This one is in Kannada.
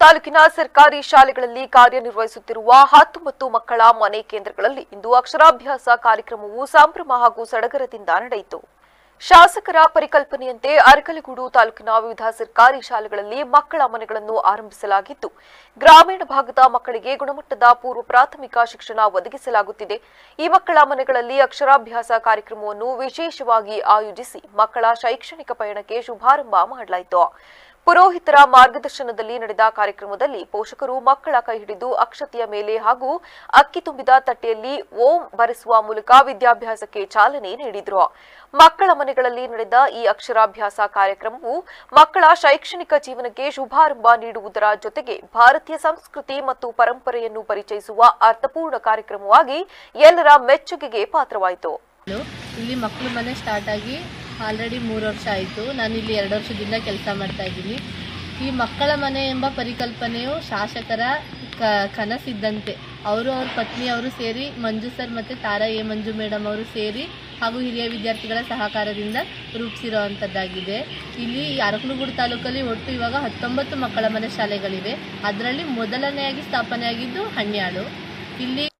ತಾಲೂಕಿನ ಸರ್ಕಾರಿ ಶಾಲೆಗಳಲ್ಲಿ ಕಾರ್ಯನಿರ್ವಹಿಸುತ್ತಿರುವ 19 ಮಕ್ಕಳ ಮನೆ ಕೇಂದ್ರಗಳಲ್ಲಿ ಇಂದು ಅಕ್ಷರಾಭ್ಯಾಸ ಕಾರ್ಯಕ್ರಮವು ಸಂಭ್ರಮ ಹಾಗೂ ಸಡಗರದಿಂದ ನಡೆಯಿತು. ಶಾಸಕರ ಪರಿಕಲ್ಪನೆಯಂತೆ ಅರಕಲಗೂಡು ತಾಲೂಕಿನ ವಿವಿಧ ಸರ್ಕಾರಿ ಶಾಲೆಗಳಲ್ಲಿ ಮಕ್ಕಳ ಮನೆಗಳನ್ನು ಆರಂಭಿಸಲಾಗಿದ್ದು, ಗ್ರಾಮೀಣ ಭಾಗದ ಮಕ್ಕಳಿಗೆ ಗುಣಮಟ್ಟದ ಪೂರ್ವ ಪ್ರಾಥಮಿಕ ಶಿಕ್ಷಣ ಒದಗಿಸಲಾಗುತ್ತಿದೆ. ಈ ಮಕ್ಕಳ ಮನೆಗಳಲ್ಲಿ ಅಕ್ಷರಾಭ್ಯಾಸ ಕಾರ್ಯಕ್ರಮವನ್ನು ವಿಶೇಷವಾಗಿ ಆಯೋಜಿಸಿ ಮಕ್ಕಳ ಶೈಕ್ಷಣಿಕ ಪಯಣಕ್ಕೆ ಶುಭಾರಂಭ ಮಾಡಲಾಯಿತು. ಪುರೋಹಿತರ ಮಾರ್ಗದರ್ಶನದಲ್ಲಿ ನಡೆದ ಕಾರ್ಯಕ್ರಮದಲ್ಲಿ ಪೋಷಕರು ಮಕ್ಕಳ ಕೈ ಹಿಡಿದು ಅಕ್ಷತೆಯ ಮೇಲೆ ಹಾಗೂ ಅಕ್ಕಿ ತುಂಬಿದ ತಟ್ಟೆಯಲ್ಲಿ ಓಂ ಬರೆಸುವ ಮೂಲಕ ವಿದ್ಯಾಭ್ಯಾಸಕ್ಕೆ ಚಾಲನೆ ನೀಡಿದರು. ಮಕ್ಕಳ ಮನೆಗಳಲ್ಲಿ ನಡೆದ ಈ ಅಕ್ಷರಾಭ್ಯಾಸ ಕಾರ್ಯಕ್ರಮವು ಮಕ್ಕಳ ಶೈಕ್ಷಣಿಕ ಜೀವನಕ್ಕೆ ಶುಭಾರಂಭ ನೀಡುವುದರ ಜೊತೆಗೆ ಭಾರತೀಯ ಸಂಸ್ಕೃತಿ ಮತ್ತು ಪರಂಪರೆಯನ್ನು ಪರಿಚಯಿಸುವ ಅರ್ಥಪೂರ್ಣ ಕಾರ್ಯಕ್ರಮವಾಗಿ ಎಲ್ಲರ ಮೆಚ್ಚುಗೆಗೆ ಪಾತ್ರವಾಯಿತು. ಇಲ್ಲಿ ಮಕ್ಕಳ ಮನೆ ಸ್ಟಾರ್ಟ್ ಆಗಿ ಆಲ್ರೆಡಿ 3 ವರ್ಷ ಆಯಿತು. ನಾನು ಇಲ್ಲಿ 2 ವರ್ಷದಿಂದ ಕೆಲಸ ಮಾಡ್ತಾ ಇದ್ದೀನಿ. ಈ ಮಕ್ಕಳ ಮನೆ ಎಂಬ ಪರಿಕಲ್ಪನೆಯು ಶಾಸಕರ ಕನಸಿದ್ದಂತೆ ಅವರು ಅವ್ರ ಪತ್ನಿಯವರು ಸೇರಿ ಮಂಜು ಸರ್ ಮತ್ತು ತಾರಾ ಎ ಮಂಜು ಮೇಡಮ್ ಅವರು ಸೇರಿ ಹಾಗೂ ಹಿರಿಯ ವಿದ್ಯಾರ್ಥಿಗಳ ಸಹಕಾರದಿಂದ ರೂಪಿಸಿರುವಂಥದ್ದಾಗಿದೆ. ಇಲ್ಲಿ ಅರಕಲಗೂಡು ತಾಲೂಕಲ್ಲಿ ಒಟ್ಟು ಇವಾಗ 19 ಮಕ್ಕಳ ಮನೆ ಶಾಲೆಗಳಿವೆ. ಅದರಲ್ಲಿ ಮೊದಲನೆಯಾಗಿ ಸ್ಥಾಪನೆಯಾಗಿದ್ದು ಹಣ್ಯಾಳು. ಇಲ್ಲಿ